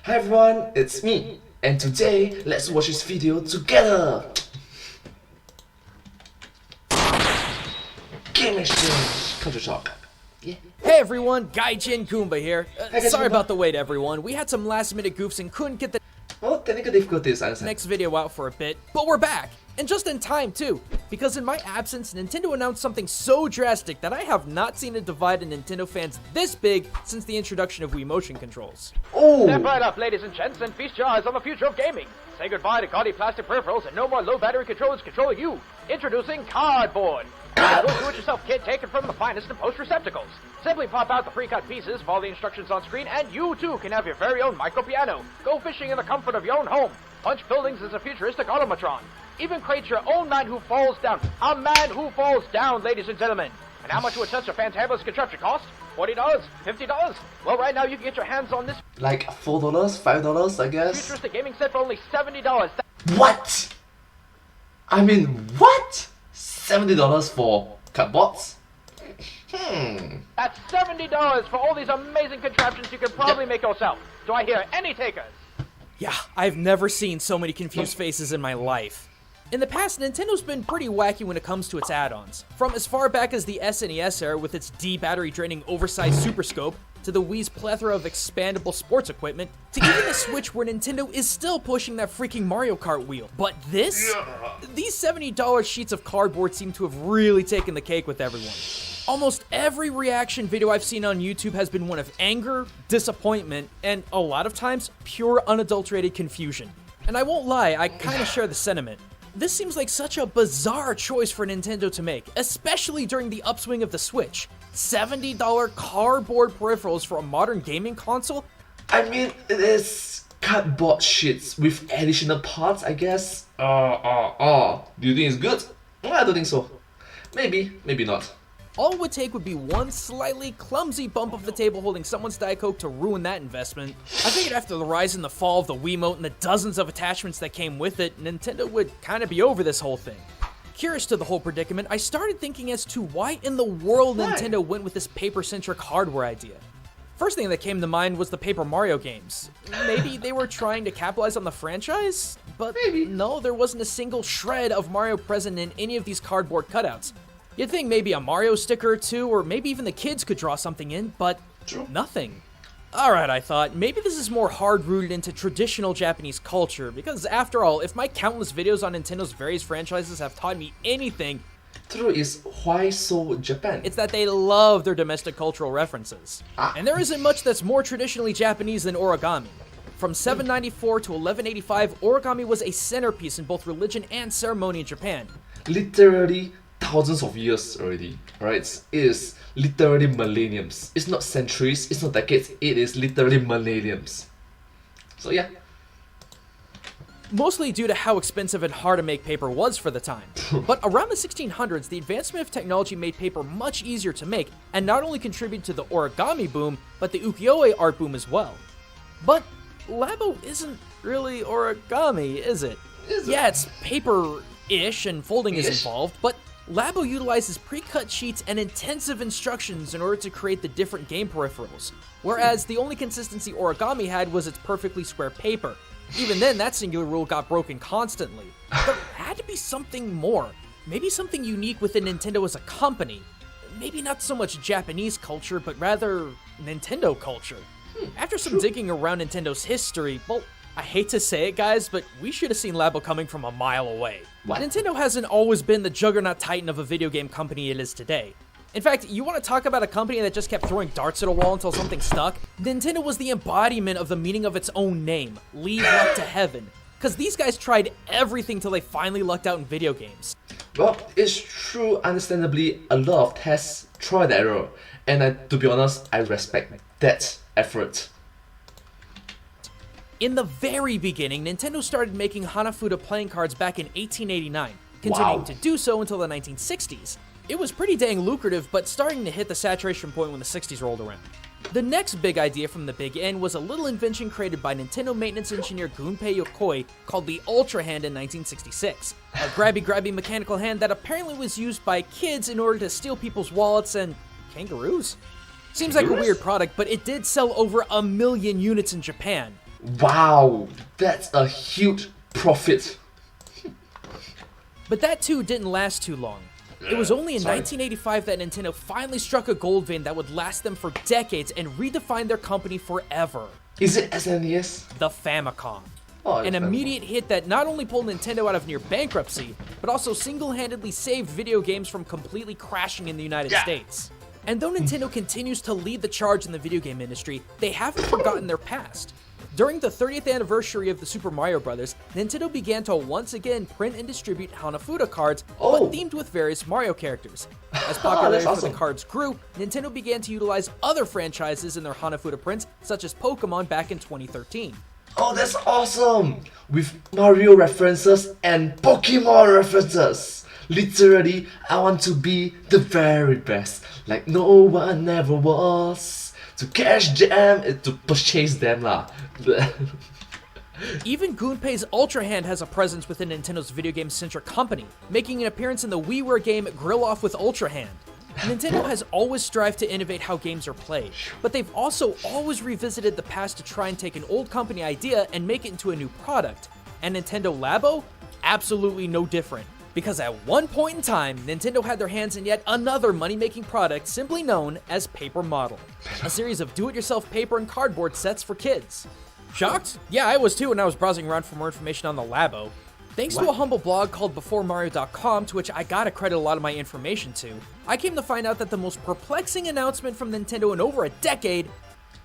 Hi everyone, it's me, and today let's watch this video together. Game exchange, culture shock. Yeah. Hey everyone, 𝐍𝐢𝐧𝐭𝐞𝐧𝐵 here. Hey, Sorry about the wait everyone, we had some last minute goofs and couldn't get the Well, technical difficulties, I understand. next video out for a bit, but we're back! And just in time too, because in my absence, Nintendo announced something so drastic that I have not seen a divide in Nintendo fans this big since the introduction of Wii motion controls. Oh! Step right up, ladies and gents, and feast your eyes on the future of gaming. Say goodbye to gaudy plastic peripherals and no more low battery controllers controlling you. Introducing Cardboard. A little do-it-yourself kit taken from the finest in post receptacles. Simply pop out the pre-cut pieces, follow the instructions on screen, and you too can have your very own micro piano. Go fishing in the comfort of your own home. Punch buildings as a futuristic automatron. Even create your own man who falls down. A man who falls down, ladies and gentlemen. And how much would such a fantabulous contraption cost? $40? $50? Well, right now you can get your hands on this Like $4, $5, I guess? futuristic gaming set for only $70. What? I mean, what? $70 for cardboards? That's $70 for all these amazing contraptions you can probably make yourself. Do I hear any takers? Yeah, I've never seen so many confused faces in my life. In the past, Nintendo's been pretty wacky when it comes to its add-ons. From as far back as the SNES era with its D-battery draining oversized Super Scope, to the Wii's plethora of expandable sports equipment, to even the Switch where Nintendo is still pushing that freaking Mario Kart wheel. But this? These $70 sheets of cardboard seem to have really taken the cake with everyone. Almost every reaction video I've seen on YouTube has been one of anger, disappointment, and a lot of times, pure unadulterated confusion. And I won't lie, I kinda share the sentiment. This seems like such a bizarre choice for Nintendo to make, especially during the upswing of the Switch. $70 cardboard peripherals for a modern gaming console? I mean, it is cardboard sheets with additional parts, I guess. Do you think it's good? I don't think so. Maybe, maybe not. All it would take would be one slightly clumsy bump of the table holding someone's Diet Coke to ruin that investment. I figured after the rise and the fall of the Wiimote and the dozens of attachments that came with it, Nintendo would kinda be over this whole thing. Curious to the whole predicament, I started thinking as to why in the world Nintendo went with this paper-centric hardware idea. First thing that came to mind was the Paper Mario games. Maybe they were trying to capitalize on the franchise? But no, there wasn't a single shred of Mario present in any of these cardboard cutouts. You'd think maybe a Mario sticker or two, or maybe even the kids could draw something in, but nothing. Alright, I thought, maybe this is more hard-rooted into traditional Japanese culture, because after all, if my countless videos on Nintendo's various franchises have taught me anything, True is, why so Japan? it's that they love their domestic cultural references. And there isn't much that's more traditionally Japanese than origami. From 794 to 1185, origami was a centerpiece in both religion and ceremony in Japan. Literally thousands of years already, right? It is literally millenniums. It's not centuries, it's not decades, it is literally millenniums. So yeah. Mostly due to how expensive and hard to make paper was for the time. But around the 1600s, the advancement of technology made paper much easier to make, and not only contributed to the origami boom, but the ukiyo-e art boom as well. But Labo isn't really origami, is it? Yeah, it's paper-ish and folding is involved, but Labo utilizes pre-cut sheets and intensive instructions in order to create the different game peripherals, whereas the only consistency origami had was its perfectly square paper. Even then, that singular rule got broken constantly. There had to be something more, maybe something unique within Nintendo as a company. Maybe not so much Japanese culture, but rather Nintendo culture. After some digging around Nintendo's history, well, I hate to say it guys, but we should have seen Labo coming from a mile away. What? Nintendo hasn't always been the juggernaut titan of a video game company it is today. In fact, you want to talk about a company that just kept throwing darts at a wall until something stuck? Nintendo was the embodiment of the meaning of its own name, leave luck to heaven. Cause these guys tried everything till they finally lucked out in video games. Well, it's true, understandably, a lot of tests, trial and error, and to be honest, I respect that effort. In the very beginning, Nintendo started making Hanafuda playing cards back in 1889, continuing to do so until the 1960s. It was pretty dang lucrative, but starting to hit the saturation point when the 60s rolled around. The next big idea from the big end was a little invention created by Nintendo maintenance engineer Gunpei Yokoi called the Ultra Hand in 1966. A grabby mechanical hand that apparently was used by kids in order to steal people's wallets and kangaroos? Seems like a weird product, but it did sell over 1 million units in Japan. Wow, that's a huge profit. But that too didn't last too long. It was only in 1985 that Nintendo finally struck a gold vein that would last them for decades and redefine their company forever. Is it SNES? The Famicom. Oh, An immediate hit that not only pulled Nintendo out of near bankruptcy, but also single-handedly saved video games from completely crashing in the United States. And though Nintendo continues to lead the charge in the video game industry, they haven't forgotten their past. During the 30th anniversary of the Super Mario Bros., Nintendo began to once again print and distribute Hanafuda cards, but themed with various Mario characters. As popularity for the cards grew, Nintendo began to utilize other franchises in their Hanafuda prints, such as Pokemon back in 2013. Oh, that's awesome! With Mario references and Pokemon references! Literally, I want to be the very best, like no one ever was. To catch them, to purchase them lah. Even Gunpei's Ultra Hand has a presence within Nintendo's video game-centric company, making an appearance in the WiiWare game Grill Off with Ultra Hand. Nintendo has always strived to innovate how games are played, but they've also always revisited the past to try and take an old company idea and make it into a new product. And Nintendo Labo? Absolutely no different. Because at one point in time, Nintendo had their hands in yet another money-making product simply known as Paper Model, a series of do-it-yourself paper and cardboard sets for kids. Shocked? Yeah, I was too when I was browsing around for more information on the Labo. Thanks to a humble blog called BeforeMario.com, to which I gotta credit a lot of my information to, I came to find out that the most perplexing announcement from Nintendo in over a decade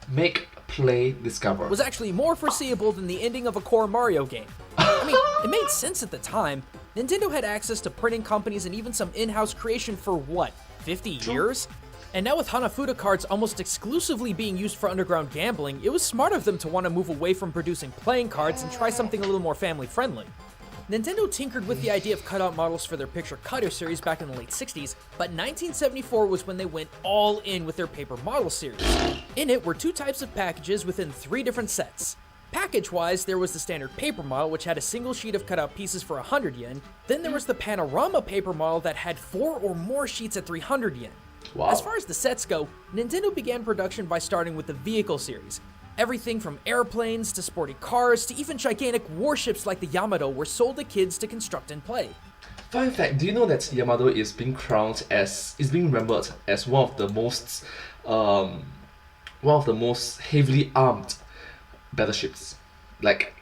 Make, play, discover. was actually more foreseeable than the ending of a core Mario game. I mean, it made sense at the time. Nintendo had access to printing companies and even some in-house creation for what, 50 years? And now with Hanafuda cards almost exclusively being used for underground gambling, it was smart of them to want to move away from producing playing cards and try something a little more family-friendly. Nintendo tinkered with the idea of cutout models for their Picture Cutter series back in the late 60s, but 1974 was when they went all in with their Paper Model series. In it were two types of packages within 3 different sets. Package-wise, there was the standard paper model, which had a single sheet of cutout pieces for 100 yen. Then there was the panorama paper model that had 4 or more sheets at 300 yen. Wow. As far as the sets go, Nintendo began production by starting with the vehicle series. Everything from airplanes to sporty cars to even gigantic warships like the Yamato were sold to kids to construct and play. Fun fact, do you know that Yamato is being remembered as one of the most heavily armed battleships, like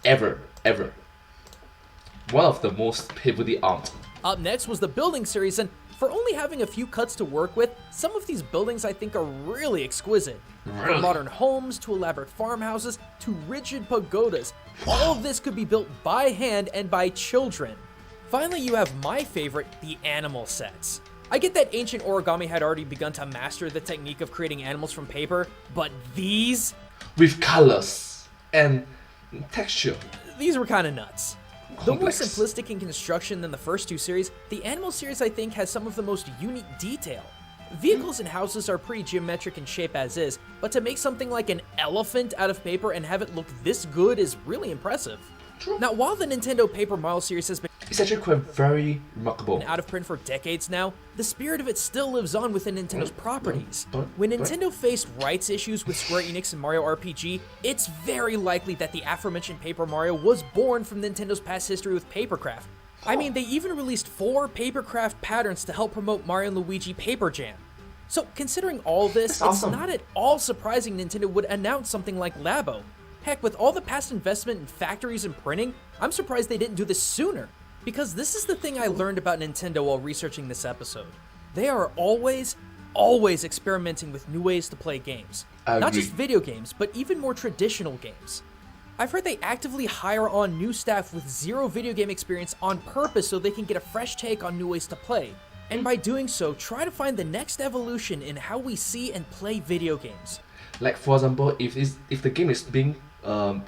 ever. One of the most heavily armed. Up next was the building series, and for only having a few cuts to work with, some of these buildings I think are really exquisite. From modern homes to elaborate farmhouses to rigid pagodas, all of this could be built by hand and by children. Finally, you have my favorite, the animal sets. I get that ancient origami had already begun to master the technique of creating animals from paper, but these? With colors and texture. These were kinda nuts. Though more Complex. simplistic in construction than the first 2 series, the animal series I think has some of the most unique detail. Vehicles and houses are pretty geometric in shape as is, but to make something like an elephant out of paper and have it look this good is really impressive. True. Now, while the Nintendo Paper Model series has been It's actually quite very remarkable. out of print for decades now, the spirit of it still lives on within Nintendo's properties. but- When but- Nintendo faced rights issues with Square Enix and Mario RPG, it's very likely that the aforementioned Paper Mario was born from Nintendo's past history with papercraft. I mean, they even released 4 papercraft patterns to help promote Mario and Luigi Paper Jam. So, considering all this, That's awesome. it's not at all surprising Nintendo would announce something like Labo. Heck, with all the past investment in factories and printing, I'm surprised they didn't do this sooner. Because this is the thing I learned about Nintendo while researching this episode. They are always experimenting with new ways to play games. I Not agree. just video games, but even more traditional games. I've heard they actively hire on new staff with 0 video game experience on purpose so they can get a fresh take on new ways to play. And by doing so, try to find the next evolution in how we see and play video games. Like for example, if the game is being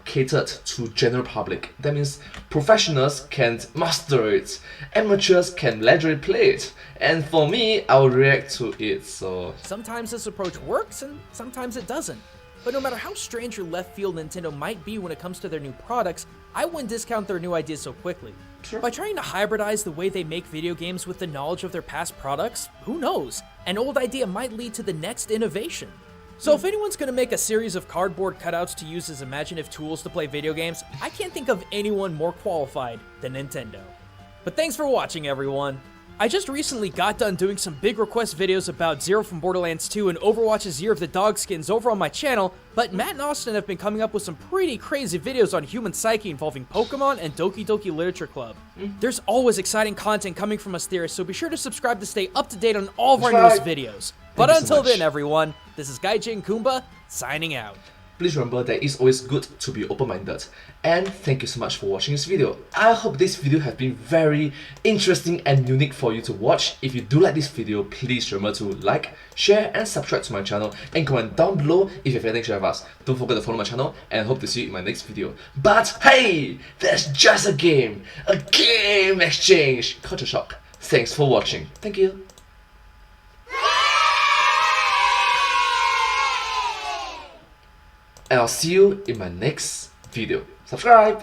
catered to general public, that means professionals can master it, amateurs can leisurely play it, and for me, I'll react to it. So Sometimes this approach works and sometimes it doesn't. But no matter how strange or left field Nintendo might be when it comes to their new products, I wouldn't discount their new ideas so quickly. Sure. By trying to hybridize the way they make video games with the knowledge of their past products, who knows? An old idea might lead to the next innovation. So if anyone's gonna make a series of cardboard cutouts to use as imaginative tools to play video games, I can't think of anyone more qualified than Nintendo. But thanks for watching, everyone. I just recently got done doing some big request videos about Zero from Borderlands 2 and Overwatch's Year of the Dog skins over on my channel, but Matt and Austin have been coming up with some pretty crazy videos on human psyche involving Pokemon and Doki Doki Literature Club. There's always exciting content coming from us theorists, so be sure to subscribe to stay up to date on all of our newest videos. But Thank you so until then, much. everyone, this is 𝐍𝐢𝐧𝐭 signing out. Please remember that it's always good to be open-minded. And thank you so much for watching this video. I hope this video has been very interesting and unique for you to watch. If you do like this video, please remember to like, share and subscribe to my channel and comment down below if you have anything to share with us. Don't forget to follow my channel and hope to see you in my next video. But hey, that's just a game exchange. Culture shock. Thanks for watching. Thank you. And I'll see you in my next video. Subscribe!